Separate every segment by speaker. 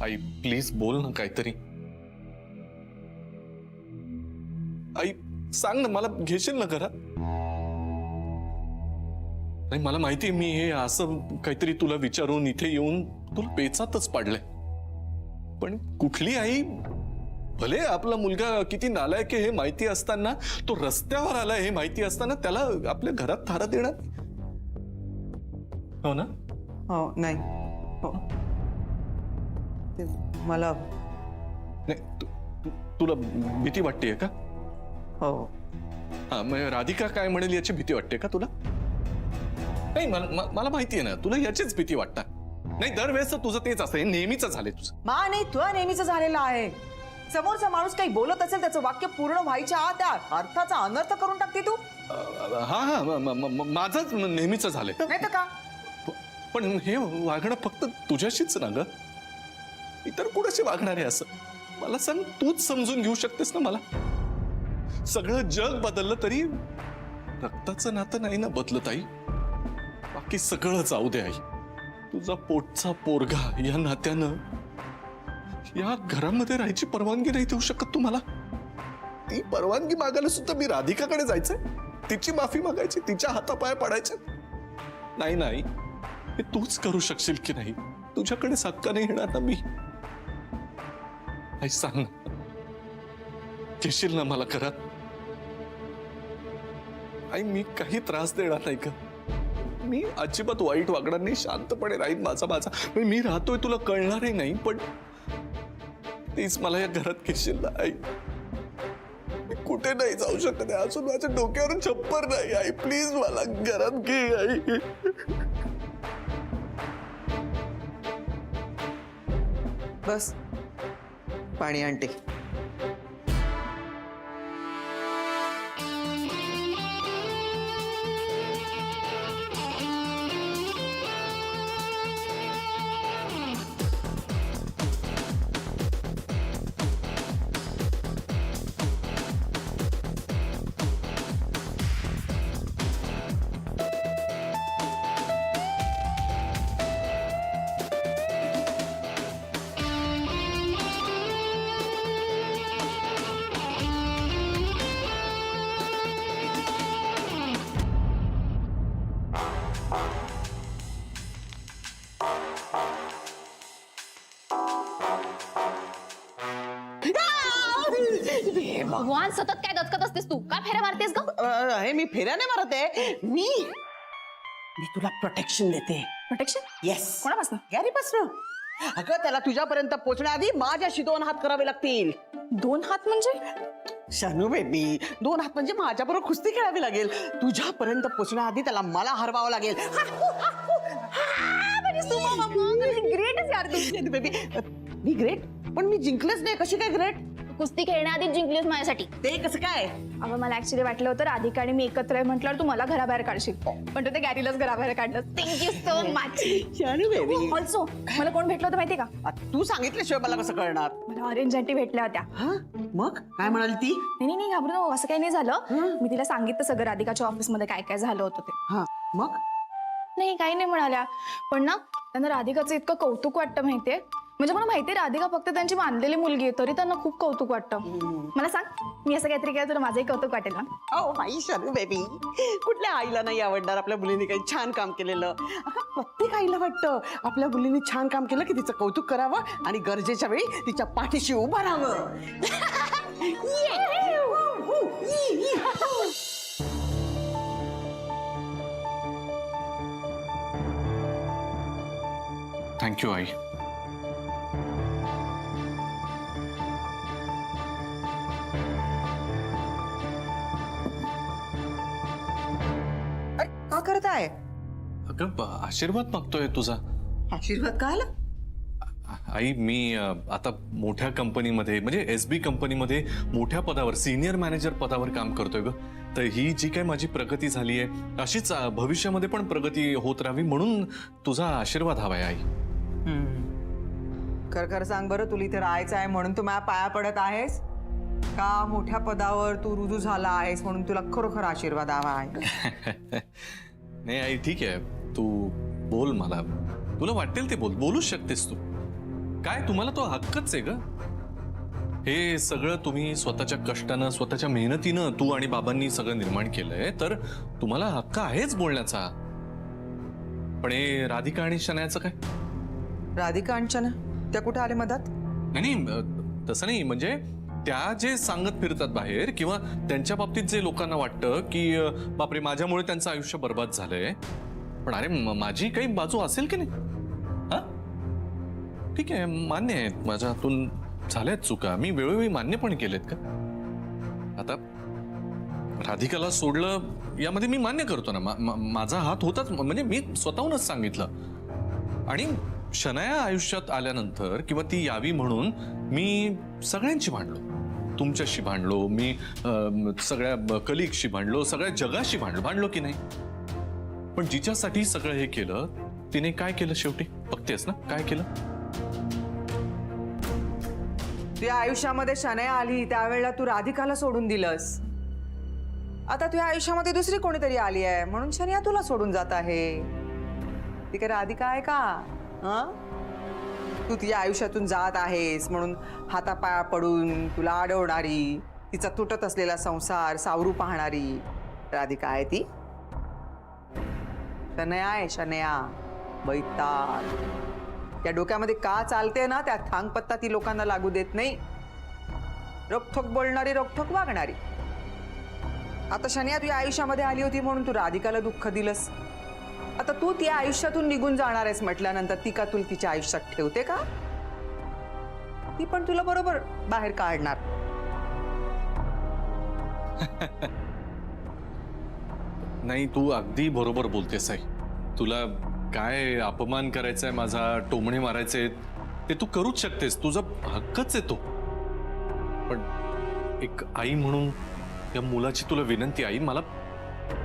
Speaker 1: आई please बोल ना काहीतरी. आई सांग ना, मला घेशील ना घरात? नाही मला माहितीये मी हे असं काहीतरी तुला विचारून इथे येऊन तुला पेचातच पाडलंय. पण कुठली आई, भले आपला मुलगा किती नालायक आहे हे माहिती असताना, तो रस्त्यावर आलाय हे माहिती असताना त्याला आपल्या घरात थारा देणार? हो ना?
Speaker 2: हो नाही हो ते मला
Speaker 1: नाही तुला भीती वाटतेय का?
Speaker 2: हो
Speaker 1: हा मग राधिका काय म्हणेल याची भीती वाटते का तुला? नाही मला माहिती आहे ना तुला याचीच भीती वाटतं. नाही दरवेळेस तुझं तेच असं हे नेहमीच झालंय तुझं.
Speaker 2: मा नाही तुला नेहमीच झालेलं आहे. समोरचा माणूस काही बोलत असेल त्याचं वाक्य पूर्ण व्हायच्या आत त्या अर्थाचा अनर्थ करून टाकते तू.
Speaker 1: हा हा माझंच नेहमीच झालंय.
Speaker 2: नाही तर का?
Speaker 1: पण हे वागणं फक्त तुझ्याशीच ना ग, इतर कुणाशी वागणार आहे असं मला सांग. तूच समजून घेऊ शकतेस ना मला. सगळं जग बदललं तरी रक्ताचं नातं नाही ना बदलत आई. बाकी सगळं जाऊ दे आई. तुझा पोटचा पोरगा या नात्यानं या घरामध्ये राहायची परवानगी नाही देऊ शकत तुम्हाला. ती परवानगी मागायला सुद्धा मी राधिकाकडे जायचंय, तिची माफी मागायची, तिच्या हातापाया पडायच्या? नाही नाही, हे तूच करू शकशील की नाही? तुझ्याकडे हक्काने येणार ना मी. आई सांग ना, घेशील ना मला घरात? आई मी काही त्रास देणार नाही का? मी अजिबात वाईट वागणार नाही, शांतपणे राहीन माझा. मी राहतोय तुला कळणारही नाही, पण प्लीज मला या घरात घेशील ना आई? मी कुठे नाही जाऊ शकत आहे, अजून माझ्या डोक्यावर छप्पर नाही. आई प्लीज मला घरात घे आई.
Speaker 2: बस पाणी आणते.
Speaker 3: भगवान सतत काय दचकत असतेस तू? काय फेऱ्या मारतेस ग?
Speaker 2: हे मी फेऱ्याने मारत आहे. मी तुला प्रोटेक्शन देते.
Speaker 3: प्रोटेक्शन?
Speaker 2: येस.
Speaker 3: कोणापासून?
Speaker 2: गॅरीपासून. अगं त्याला तुझ्यापर्यंत पोहोचण्याआधी माझ्याशी 2 हात करावे लागतील.
Speaker 3: 2 हात म्हणजे?
Speaker 2: शानू बेबी, 2 हात म्हणजे माझ्याबरोबर कुस्ती खेळावी लागेल. तुझ्यापर्यंत पोहोचण्याआधी त्याला मला हरवावं लागेल.
Speaker 3: ग्रेटच यार तू.
Speaker 2: बेबी मी ग्रेट, पण मी जिंकलेच नाही. कशी काय ग्रेट?
Speaker 3: कुस्ती खेळण्याआधी जिंकलीस माझ्यासाठी.
Speaker 2: ते कसं काय?
Speaker 3: अगं मला ऍक्च्युली वाटलं होतं राधिका आणि मी एकत्र आहे म्हटल्यावर तू मला घराबाहेर काढशील, पण तू ते गॅरीलाच घराबाहेर काढलं. Thank you so much.
Speaker 2: Shanu baby.
Speaker 3: Also मला कोण भेटलं होतं माहितीये का?
Speaker 2: तू सांगितल्याशिवाय मला कसं कळणार?
Speaker 3: मला ऑरेंज आंटी भेटल्या होत्या.
Speaker 2: हा मग काय म्हणाली ती?
Speaker 3: नाही घाबरू नको, असं काही नाही झालं. मी तिला सांगितलं सगळं राधिकाच्या ऑफिसमध्ये काय काय झालं होतं ते.
Speaker 2: हा मग?
Speaker 3: नाही काही नाही म्हणाल्या, पण ना त्यांना राधिकाचं इतकं कौतुक वाटतं माहितीये. म्हणजे मला माहितीये राधिका फक्त त्यांची मानलेली मुलगी आहे, तरी त्यांना खूप कौतुक वाटतं. मला सांग, मी असं काहीतरी केलं तुला माझंही कौतुक वाटेल ना?
Speaker 2: ओ माई शानू बेबी, कुठल्या आईला नाही आवडणार आपल्या मुलीने काही छान काम केलेलं? अगं प्रत्येक आईला वाटतं आपल्या मुलीने छान काम केलं की तिचं कौतुक करावं आणि गरजेच्या वेळी तिच्या पाठीशी उभं राहावं.
Speaker 1: थँक्यू आई.
Speaker 2: का करताय?
Speaker 1: अगं आशीर्वाद मागतोय तुझा.
Speaker 2: आशीर्वाद का आला?
Speaker 1: आई मी आता मोठ्या कंपनीमध्ये म्हणजे SB कंपनीमध्ये मोठ्या पदावर सिनियर मॅनेजर पदावर काम करतोय ग. तर ही जी काय माझी प्रगती झाली आहे अशीच भविष्यामध्ये पण प्रगती होत राहावी म्हणून तुझा आशीर्वाद हवाय आई.
Speaker 2: खर सांग बरं, तुला इथे राहायचं आहे म्हणून तू माझ्या पाया पडत आहेस का मोठ्या पदावर तू रुजू झाला आहेस म्हणून तुला खरोखर आशीर्वाद हवा आहे?
Speaker 1: नाही आई ठीक आहे, तू बोल, मला तुला वाटेल ते बोलूच शकतेस तू. काय तुम्हाला तो हक्कच आहे ग? हे सगळं तुम्ही स्वतःच्या कष्टानं स्वतःच्या मेहनतीनं तू आणि बाबांनी सगळं निर्माण केलंय, तर तुम्हाला हक्क आहेच बोलण्याचा. पण हे राधिका आणि शनायाचं काय?
Speaker 4: राधिका अंचना त्या कुठे आले मधात?
Speaker 1: नाही तसं नाही, म्हणजे त्या जे सांगत फिरतात बाहेर किंवा त्यांच्या बाबतीत जे लोकांना वाटतं की बापरे माझ्यामुळे त्यांचं आयुष्य बर्बाद झालंय, पण अरे माझी काही बाजू असेल की नाही? हा ठीक आहे, मान्य आहे माझ्या हातून झाल्यात चुका, मी वेळोवेळी मान्य पण केलेत का. आता राधिकाला सोडलं यामध्ये मी मान्य करतो ना, माझा हात होताच, म्हणजे मी स्वतःहूनच सांगितलं. आणि शनाया आयुष्यात आल्यानंतर किंवा ती यावी म्हणून मी सगळ्यांशी भांडलो, तुमच्याशी भांडलो, मी सगळ्या कलिगशी भांडलो, सगळ्या जगाशी भांडलो की नाही. पण जिच्यासाठी सगळं हे केलं तिने काय केलं शेवटी बघतेस ना काय केलं.
Speaker 4: तुझ्या आयुष्यामध्ये शनाया आली त्यावेळेला तू राधिकाला सोडून दिलंस. आता तुझ्या आयुष्यामध्ये दुसरी कोणीतरी आली आहे म्हणून शनाया तुला सोडून जात आहे. ती काय राधिका आहे का? हं? तू तिच्या आयुष्यातून जात आहेस म्हणून हातापाया पडून तुला अडवणारी, तिचा तुटत असलेला संसार सावरू पाहणारी राधिका आहे ती? शनया आहे शनया, बैताळ. त्या डोक्यामध्ये का चालते ना त्या थांगपत्ता ती लोकांना लागू देत नाही. रोखोक बोलणारी रोखोक वागणारी. आता शनया तुझ्या आयुष्यामध्ये आली होती म्हणून तू राधिकाला दुःख दिलंस. आता तू त्या आयुष्यातून निघून जाणार आहेस म्हटल्यानंतर ती का तुला तिच्या आयुष्यात ठेवते का? ती पण तुला बरोबर बाहेर काढणार.
Speaker 1: नाही तू अगदी बरोबर बोलतेस आई. तुला काय अपमान करायचा आहे माझा, टोमणे मारायचे ते तू करूच शकतेस, तुझा हक्कच आहे तो. पण एक आई म्हणून या मुलाची तुला विनंती, आई मला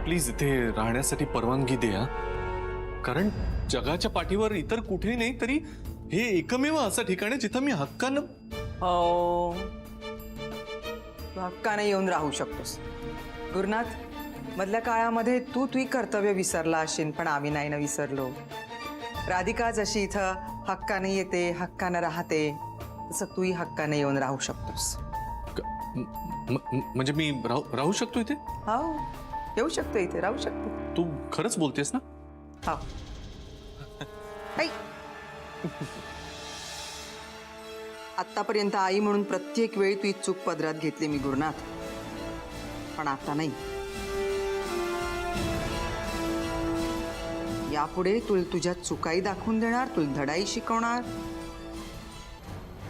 Speaker 1: प्लीज इथे राहण्यासाठी परवानगी दे. हा, कारण जगाच्या पाठीवर इतर कुठेही नाही तरी हे एकमेव असं ठिकाण आहे जिथं मी हक्कानं.
Speaker 4: हो, तू हक्काने येऊन राहू शकतोस. गुरुनाथ, मधल्या काळामध्ये तू तुझी कर्तव्य विसरला असेल पण आम्ही नाही ना विसरलो. राधिका जशी इथं हक्काने येते हक्काने राहते तसं तूही हक्काने येऊन राहू शकतोस.
Speaker 1: म्हणजे मी राहू शकतो इथे?
Speaker 4: हो, येऊ शकतो इथे, राहू शकतो.
Speaker 1: तू खरंच बोलतेस ना?
Speaker 4: हा. आतापर्यंत आई म्हणून प्रत्येक वेळी तू चूक पदरात घेतली मी गुरुनाथ, पण आता नाही. यापुढे तुला तुझ्या चुकाई दाखवून देणार, तुला धडाई शिकवणार,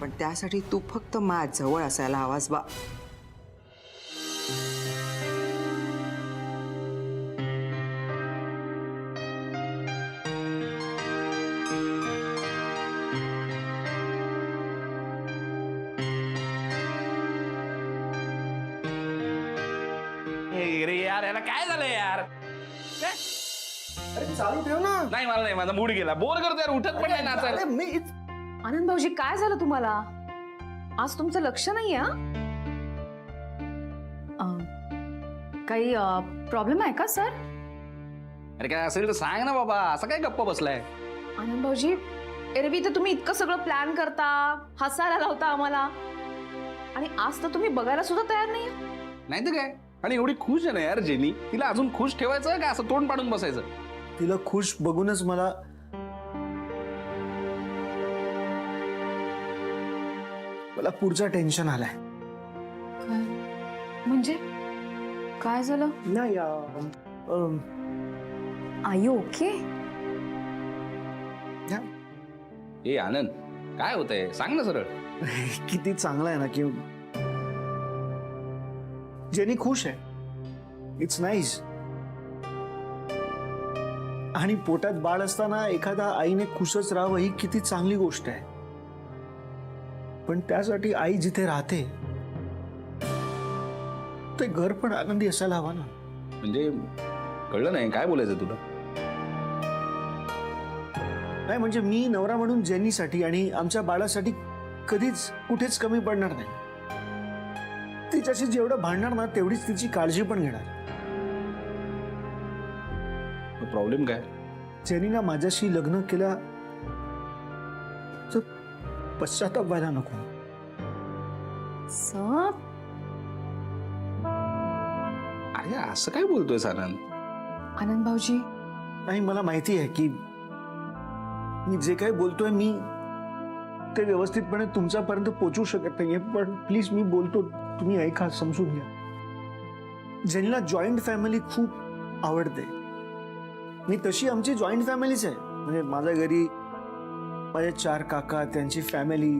Speaker 4: पण त्यासाठी तू फक्त माझ्या जवळ असायला हवास बा.
Speaker 5: अरे यार याला काय झालं यार? काय?
Speaker 6: अरे चालू ठेव ना.
Speaker 5: नाही मला नाही, माझा मूड गेला. बोर करतो यार, उठत पण नाही नाचायला.
Speaker 6: अरे मी
Speaker 3: आनंद भाऊजी काय झालं तुम्हाला? आज तुमचं लक्ष नाही हा? काही प्रॉब्लेम आहे का सर?
Speaker 5: अरे काय असेल तर सांग ना बाबा, असं काय गप्प बसलाय?
Speaker 3: आनंद भाऊजी, एरवी तर तुम्ही इतकं सगळं प्लॅन करता, हसायला लावता आम्हाला, आणि आज तर तुम्ही बघायला सुद्धा तयार नाही.
Speaker 5: नाही तर काय, आणि एवढी खुश आहे ना यार जेनी, तिला अजून खुश ठेवायचं का असं तोंड पाडून बसायचं?
Speaker 6: तिला खुश बघूनच मला पुढचं टेन्शन आलंय.
Speaker 3: म्हणजे काय झालं?
Speaker 6: नाही
Speaker 3: आय यू ओके?
Speaker 5: ए आनंद, काय होतंय सांग ना सरळ.
Speaker 6: किती चांगलं आहे ना की जेनी खुश आहे. It's nice. आणि पोटात बाळ असताना एखादा आईने खुशच राहावं ही किती चांगली गोष्ट आहे. पण त्यासाठी आई जिथे राहते ते घर पण आनंदी असायला हवा ना.
Speaker 5: म्हणजे कळलं नाही काय बोलायचं तुला?
Speaker 6: नाही म्हणजे मी नवरा म्हणून जेनीसाठी आणि आमच्या बाळासाठी कधीच कुठेच कमी पडणार नाही. तिच्याशी जेवढं भांडणार ना तेवढीच तिची काळजी पण घेणार.
Speaker 5: प्रॉब्लेम काय?
Speaker 6: जेनीना माझ्याशी लग्न केल्या पश्चाताप व्हायला नको.
Speaker 3: सर
Speaker 5: अरे असं काय बोलतोय आनंद?
Speaker 3: आनंद भाऊजी,
Speaker 6: नाही, मला माहिती आहे की मी जे काही बोलतोय मी ते व्यवस्थितपणे तुमच्यापर्यंत पोहोचू शकत नाहीये, पण प्लीज मी बोलतो, तुम्ही ऐका, समजून घ्या. जेनीला जॉईंट फॅमिली खूप आवडते. मी तशी आमची जॉईंट फॅमिलीच आहे. म्हणजे माझ्या घरी माझे 4 काका, त्यांची फॅमिली.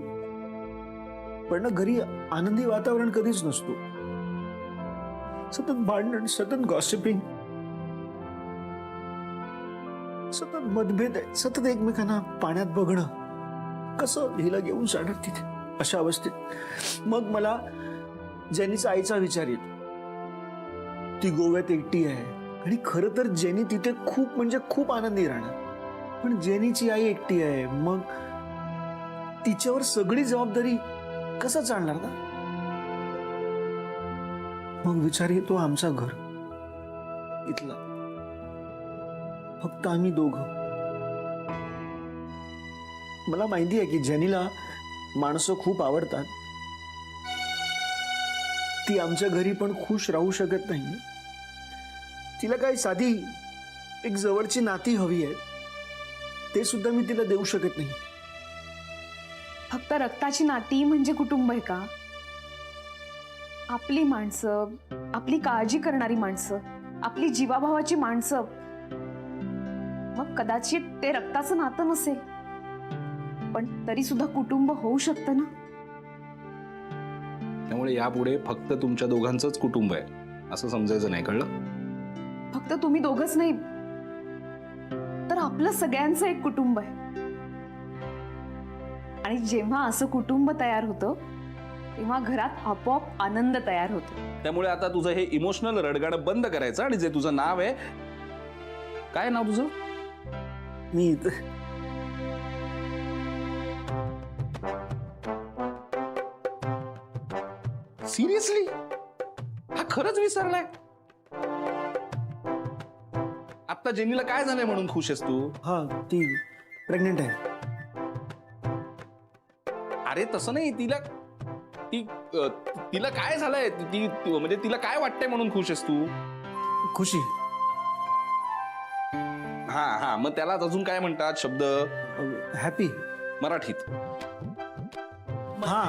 Speaker 6: पण ना घरी आनंदी वातावरण कधीच नसतो. सतत भांडण, सतत गॉसिपिंग, सतत मतभेद आहे, सतत एकमेकांना पाण्यात बघणं. कसं हिला घेऊन जाणार तिथे अशा अवस्थेत? मग मला जेनीचा आईचा विचार येतो. ती गोव्यात एकटी आहे आणि खरं तर जेनी तिथे खूप म्हणजे खूप आनंदी राहणार. पण जेनीची आई एकटी आहे, मग तिच्यावर सगळी जबाबदारी कसं चालणार ना? मग विचार येतो आमचा घर इथला, फक्त आम्ही दोघं. मला माहिती आहे की जेनीला माणसं खूप आवडतात. ती आमच्या घरी पण खुश राहू शकत नाही. तिला काही साधी एक जवळची नाती हवी आहे, ते सुद्धा मी तिला देऊ शकत नाही.
Speaker 7: फक्त रक्ताची नाती म्हणजे कुटुंब आहे का? आपली माणसं, आपली काळजी करणारी माणसं, आपली जीवाभावाची माणसं, मग कदाचित ते रक्ताचं नातं नसेल, पण तरी सुद्धा कुटुंब होऊ शकतं ना.
Speaker 5: त्यामुळे यापुढे फक्त तुमच्या दोघांचंच कुटुंब आहे असं समजायचं नाही, कळलं?
Speaker 7: फक्त तुम्ही दोघंच नाही, तर आपलं सगळ्यांचं एक कुटुंब आहे. आणि जेव्हा असं कुटुंब तयार होतं तेव्हा घरात आपोआप आनंद तयार होतो.
Speaker 5: त्यामुळे आता तुझं हे इमोशनल रडगाणं बंद करायचं आणि जे तुझं नाव आहे, काय नाव तुझं?
Speaker 6: मी
Speaker 5: सिरियसली हा खरंच विसरलाय? आता जेनीला काय झालंय म्हणून खुश आहेस तू?
Speaker 6: हा, ती प्रेग्नेंट आहे.
Speaker 5: अरे तसं नाही, तिला काय झालंय? म्हणजे तिला काय वाटतंय म्हणून खुश आहेस तू?
Speaker 6: खुशी.
Speaker 5: हा हा, मग त्यालाच अजून काय म्हणतात शब्द?
Speaker 6: हॅपी.
Speaker 5: मराठीत?
Speaker 6: हा,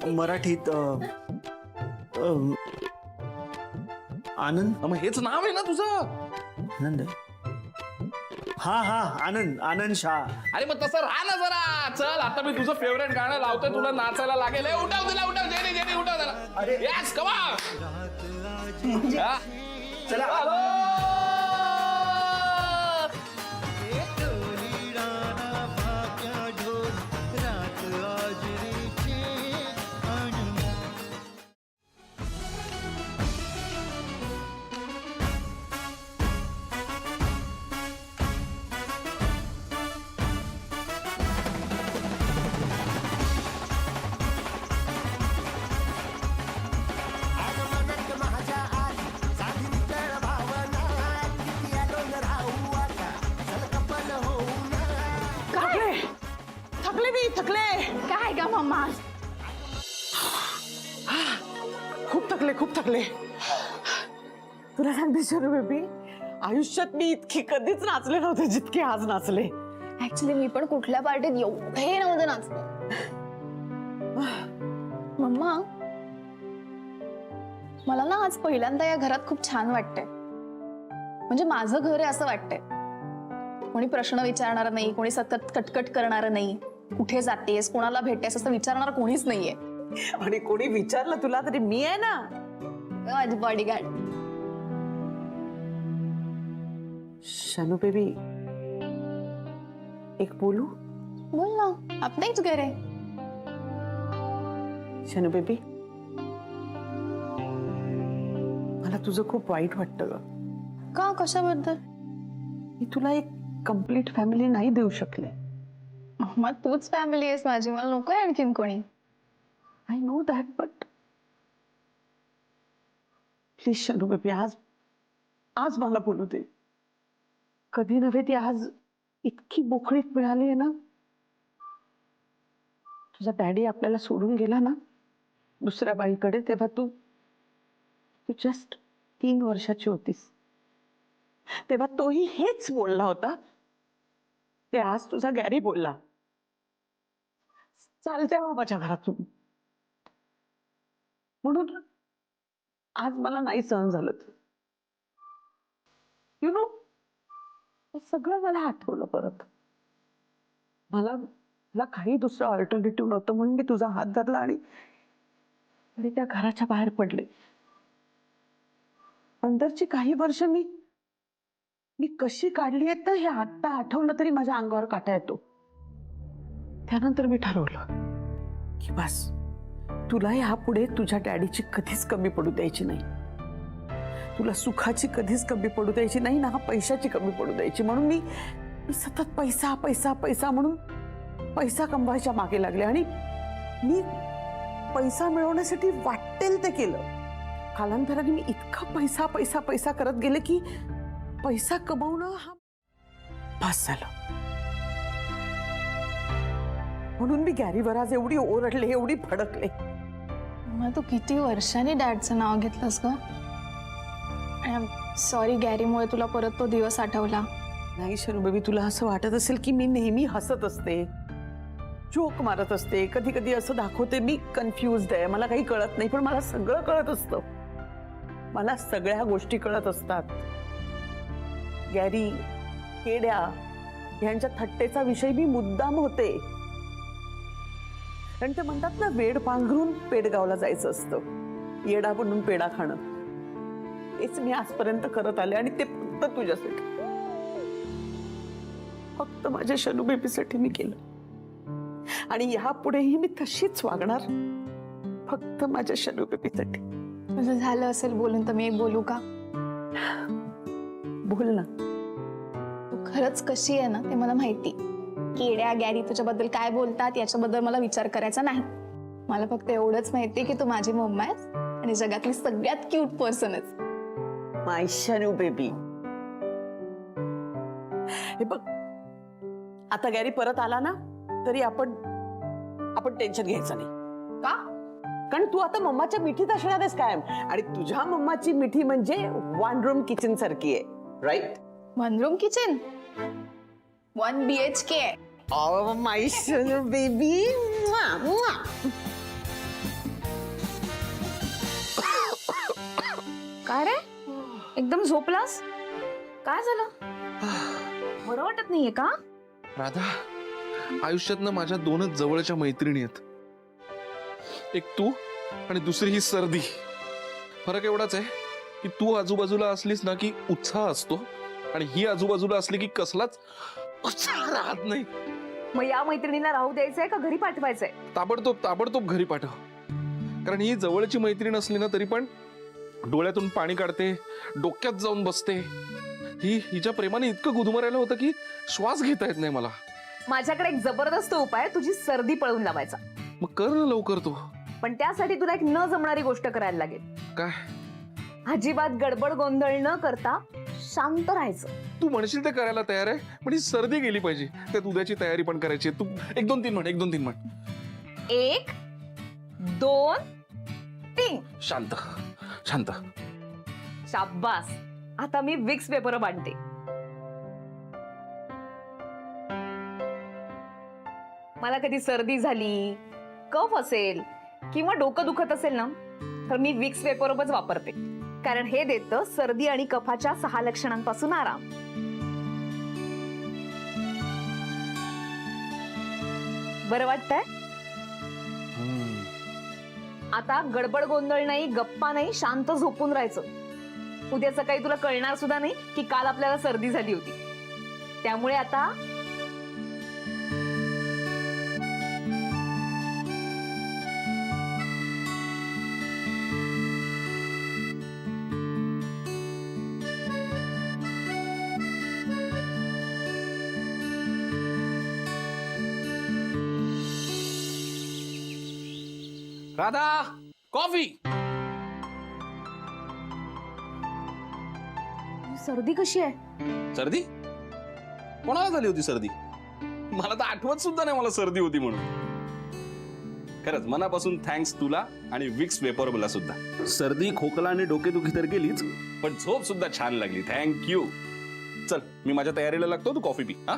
Speaker 6: मराठीत आनंद.
Speaker 5: मग हेच नाव आहे ना तुझं?
Speaker 6: आनंद आहे. हा हा, आनंद, आनंद शाह.
Speaker 5: अरे मग तसं राहा ना जरा. चल आता मी तुझं फेवरेट गाणं लावतोय, तुला नाचायला लागेल. ए, उठव तिला, उठव जेनी, जेनी उठव त्याला.
Speaker 6: अरे.
Speaker 5: Yes, come on.
Speaker 6: चला.
Speaker 2: थकले मी, थकले.
Speaker 3: काय का मम्मा?
Speaker 2: खूप थकले, खूप थकले. तुला सांगते शरू बेबी, आयुष्यात मी इतकी कधीच नाचले नव्हते जितके आज नाचले.
Speaker 3: ऍक्च्युली मी पण कुठल्या पार्टीत एवढे नव्हते नाचले. मम्मा, मला ना आज पहिल्यांदा या घरात खूप छान वाटतंय. म्हणजे माझं घर आहे असं वाटतंय. कोणी प्रश्न विचारणार नाही, कोणी सतत कटकट करणार नाही. कुठे जातेस, कोणाला भेटतेस असं विचारणार कोणीच नाहीये.
Speaker 2: आणि कोणी विचारलं तुला तरी मी आहे ना.
Speaker 3: माझी बॉडीगार्ड.
Speaker 2: शनू बेबी, एक बोलू?
Speaker 3: बोल ना, आपलंच घर आहे.
Speaker 2: शनू बेबी, मला तुझं खूप वाईट वाटतं ग.
Speaker 3: का, कशाबद्दल?
Speaker 2: मी तुला एक कंप्लीट फॅमिली नाही देऊ शकले.
Speaker 3: मग तूच फॅमिली आहेस माझी, मला नकोय आणखीन कोणी.
Speaker 2: I know that, but please Shanu baby, आज मला बोलू दे. कधी नव्हे ती आज इतकी मोकळीक मिळाली आहे ना. तुझा डॅडी आपल्याला सोडून गेला ना दुसऱ्या बाईकडे, तेव्हा तू तू जस्ट 3 वर्षाची होतीस. तेव्हा तोही हेच बोलला होता ते आज तुझा गॅरी बोलला. चालते बाबाच्या घरातून, म्हणून आज मला नाही सहन झालं. यु नो, सगळं मला आठवलं परत. मला काही दुसरं ऑल्टरनेटिव्ह नव्हतं म्हणून मी तुझा हात धरला आणि त्या घराच्या बाहेर पडले. अंदरची काही वर्ष मी कशी काढली आहेत ना हे आत्ता आठवलं तरी माझ्या अंगावर काटा येतो. त्यानंतर मी ठरवलं की बस, तुला यापुढे तुझ्या डॅडीची कधीच कमी पडू द्यायची नाही. तुला सुखाची कधीच कमी पडू द्यायची नाही ना पैशाची कमी पडू द्यायची. म्हणून मी सतत पैसा पैसा पैसा म्हणून पैसा कमवायच्या मागे लागले आणि मी पैसा मिळवण्यासाठी वाटेल ते केलं. कालांतराने मी इतका पैसा पैसा पैसा करत गेले की पैसा कमवणं हा भास झालं. म्हणून मी गॅरीवर आज एवढी ओरडले, एवढी भडकले.
Speaker 3: मग तू किती वर्षांनी डॅडचं नाव घेतलंस ग? सॉरी गॅरीमुळे तुला परत तो दिवस आठवला.
Speaker 2: नाही शनू बेबी, तुला असं वाटत असेल की मी नेहमी हसत असते, जोक मारत असते, कधी कधी असं दाखवते मी कन्फ्युज्ड आहे, मला काही कळत नाही. पण मला सगळं कळत असतं. मला सगळ्या गोष्टी कळत असतात. गॅरी, केड्या यांच्या थट्टेचा विषय मी मुद्दाम होते. कारण ते म्हणतात ना, वेड पांघरून पेडगावला जायचं असतं, येडा बनून पेडा खाणं. तेच मी आजपर्यंत करत आले आणि ते फक्त तुझ्यासाठी, फक्त माझ्या शनू बेबीसाठी मी केलं. आणि यापुढेही मी तशीच वागणार, फक्त माझ्या शनू बेबीसाठी.
Speaker 3: तुझं झालं असेल बोलून तर मी एक बोलू का?
Speaker 2: बोल ना.
Speaker 3: तू खरंच कशी आहे ना ते मला माहिती. केड्या गॅरी तुझ्याबद्दल काय बोलतात याच्याबद्दल मला विचार करायचा नाही. मला फक्त एवढंच माहिती की तू माझी मम्मा आहेस आणि जगातली सगळ्यात क्यूट पर्सन आहेस.
Speaker 2: माय शनू बेबी. हे बघ, आता गॅरी परत आला ना तरी आपण टेन्शन घ्यायचं नाही.
Speaker 3: का?
Speaker 2: कारण तू आता मम्माच्या मिठीत असणार आहेस कायम. आणि तुझ्या मम्माची मिठी म्हणजे 1 रूम किचन सारखी आहे, right?
Speaker 3: 1 room kitchen, 1 BHK.
Speaker 2: Oh my shunu baby.
Speaker 7: काय रे, एकदम झोपलास? काय झालं? बरं वाटत नाहीये का?
Speaker 5: राधा, आयुष्यात ना माझ्या 2च जवळच्या मैत्रिणी आहेत. एक तू आणि दुसरी ही सर्दी. फरक एवढाच आहे की तू आजूबाजूला असलीस ना की उत्साह असतो आणि ही आजूबाजूला असली की कसलाच उत्साह राहत नाही.
Speaker 7: मग या मैत्रिणीला राहू द्यायचंय का घरी पाठवायचंय?
Speaker 5: ताबडतोब घरी पाठव. कारण ही जवळची मैत्रीण असली ना तरी पण डोळ्यातून पाणी काढते, डोक्यात जाऊन बसते. हिच्या प्रेमाने इतकं गुदमरायला होतं की श्वास घेता येत नाही मला.
Speaker 7: माझ्याकडे एक जबरदस्त उपाय आहे, तुझी सर्दी पळवून लावायचा.
Speaker 5: मग कर ना लवकर तू.
Speaker 7: पण त्यासाठी तुला एक न जमणारी गोष्ट करायला लागेल.
Speaker 5: काय?
Speaker 7: अजिबात गडबड गोंधळ न करता शांत राहायचं.
Speaker 5: तू म्हणशील ते करायला तयार आहे, पण ही सर्दी गेली पाहिजे. त्यात उद्याची तयारी पण करायची. तू 1 2 3 म्हण. 1 2 3 म्हण.
Speaker 7: 1 2 3.
Speaker 5: शांत शांत.
Speaker 7: शाब्बास. आता मी विक्स पेपर बांधते. मला कधी सर्दी झाली, कफ असेल किंवा डोकं दुखत असेल ना तर मी विक्स पेपरच वापरते. कारण हे देतं सर्दी आणि कफाच्या 6 लक्षणांपासून आराम. बरं वाटतंय? आता गडबड गोंधळ नाही, गप्पा नाही, शांत झोपून राहायचं. उद्या सकाळी तुला कळणार सुद्धा नाही की काल आपल्याला सर्दी झाली होती. त्यामुळे आता
Speaker 5: राधा, कॉफी.
Speaker 7: सर्दी कशी आहे?
Speaker 5: सर्दी? कोणाला झाली होती सर्दी? मला तर आठवत सुद्धा नाही मला सर्दी होती म्हणून.
Speaker 1: खरंच मनापासून थँक्स तुला आणि विक्स वेपरबला सुद्धा. सर्दी खोकला आणि डोकेदुखी तर गेलीच, पण झोप सुद्धा छान लागली. थँक्यू. चल मी माझ्या तयारीला लागतो, तू कॉफी पी. हा